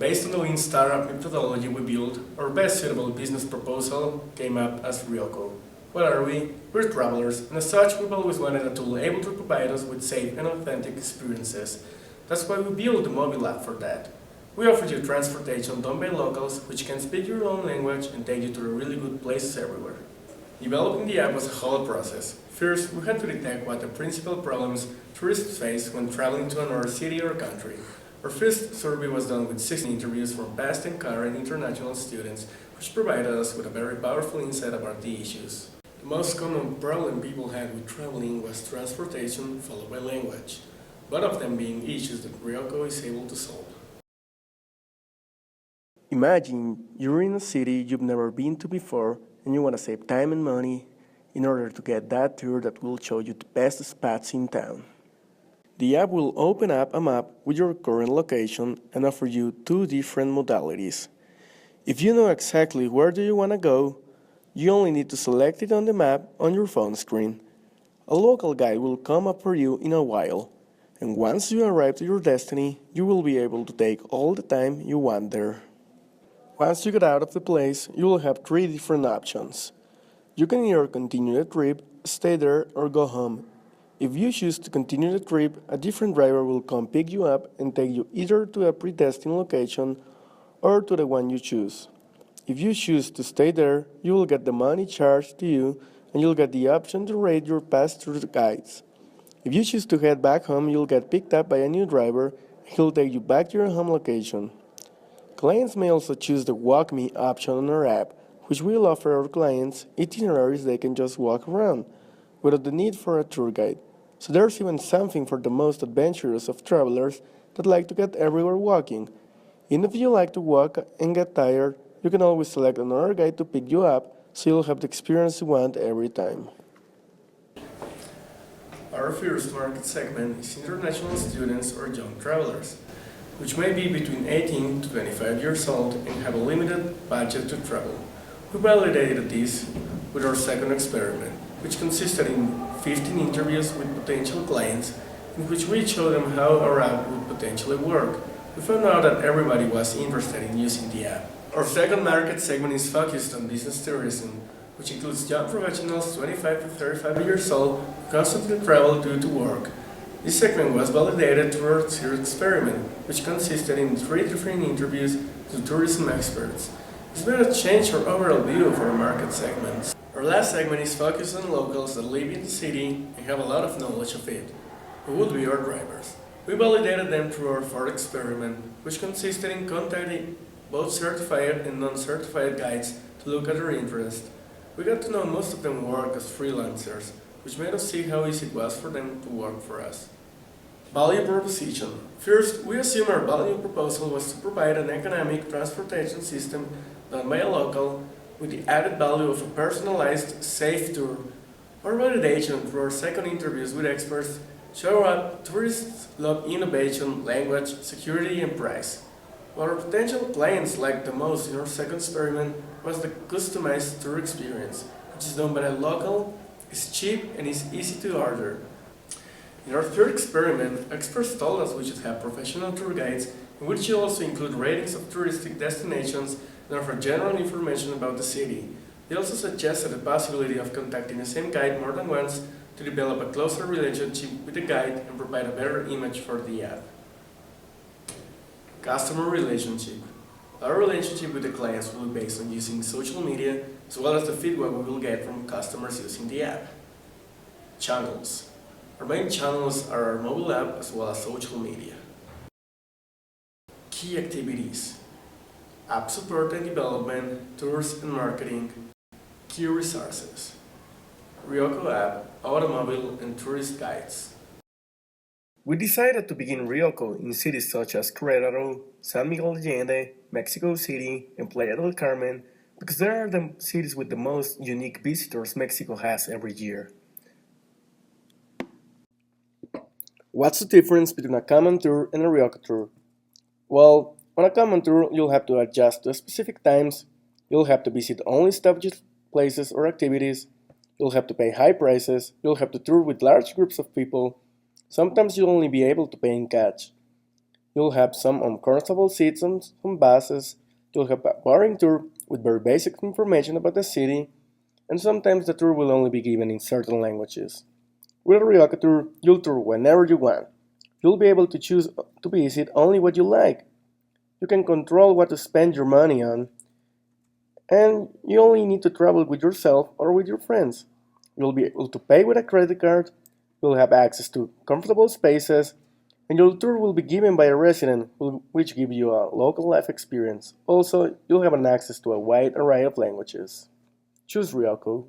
Based on the lean startup methodology we built, our best suitable business proposal came up as Ryoko. What are we? We're travelers, and as such, we've always wanted a tool able to provide us with safe and authentic experiences. That's why we built the mobile app for that. We offer you transportation done by locals, which can speak your own language and take you to really good places everywhere. Developing the app was a whole process. First, we had to detect what the principal problems tourists face when traveling to another city or country. Our first survey was done with 16 interviews from past and current international students, which provided us with a very powerful insight about the issues. The most common problem people had with traveling was transportation followed by language, both of them being issues that Ryoko is able to solve. Imagine you're in a city you've never been to before and you want to save time and money in order to get that tour that will show you the best spots in town. The app will open up a map with your current location and offer you two different modalities. If you know exactly where do you want to go, you only need to select it on the map on your phone screen. A local guide will come up for you in a while, and once you arrive to your destiny, you will be able to take all the time you want there. Once you get out of the place, you will have three different options. You can either continue the trip, stay there, or go home. If you choose to continue the trip, a different driver will come pick you up and take you either to a predestined location or to the one you choose. If you choose to stay there, you will get the money charged to you and you'll get the option to rate your pass through the guides. If you choose to head back home, you'll get picked up by a new driver and he'll take you back to your home location. Clients may also choose the Walk Me option on our app, which will offer our clients itineraries they can just walk around, without the need for a tour guide. So there's even something for the most adventurous of travelers that like to get everywhere walking. And if you like to walk and get tired, you can always select another guide to pick you up, so you'll have the experience you want every time. Our first market segment is international students or young travelers, which may be between 18 to 25 years old and have a limited budget to travel. We validated this with our second experiment, which consisted in 15 interviews with potential clients in which we showed them how our app would potentially work. We found out that everybody was interested in using the app. Our second market segment is focused on business tourism, which includes young professionals 25 to 35 years old who constantly travel due to work. This segment was validated through our third experiment, which consisted in 3 different interviews to tourism experts. This made us change our overall view of our market segments. Our last segment is focused on locals that live in the city and have a lot of knowledge of it, who would be our drivers. We validated them through our fourth experiment, which consisted in contacting both certified and non-certified guides to look at their interest. We got to know most of them work as freelancers, which made us see how easy it was for them to work for us. Value proposition. First, we assume our value proposal was to provide an economic transportation system done by a local with the added value of a personalized, safe tour. Our validation through our second interviews with experts show that tourists love innovation, language, security, and price. What our potential clients liked the most in our second experiment was the customized tour experience, which is done by a local, is cheap, and is easy to order. In our third experiment, experts told us we should have professional tour guides, in which should also include ratings of touristic destinations and offer general information about the city. They also suggested the possibility of contacting the same guide more than once to develop a closer relationship with the guide and provide a better image for the app. Customer relationship. Our relationship with the clients will be based on using social media as well as the feedback we will get from customers using the app. Channels. Our main channels are our mobile app as well as social media. Key activities. App support and development, tours and marketing. Key resources. Ryoko app, automobile and tourist guides. We decided to begin Ryoko in cities such as Querétaro, San Miguel de Allende, Mexico City, and Playa del Carmen because they are the cities with the most unique visitors Mexico has every year. What's the difference between a common tour and a Ryoko tour? Well, on a common tour, you'll have to adjust to specific times, you'll have to visit only established places or activities, you'll have to pay high prices, you'll have to tour with large groups of people, sometimes you'll only be able to pay in cash. You'll have some uncomfortable seats on some buses, you'll have a boring tour with very basic information about the city, and sometimes the tour will only be given in certain languages. With a Ryoko tour, you'll tour whenever you want. You'll be able to choose to visit only what you like. You can control what to spend your money on, and you only need to travel with yourself or with your friends. You'll be able to pay with a credit card, you'll have access to comfortable spaces, and your tour will be given by a resident which give you a local life experience. Also, you'll have an access to a wide array of languages. Choose Ryoko.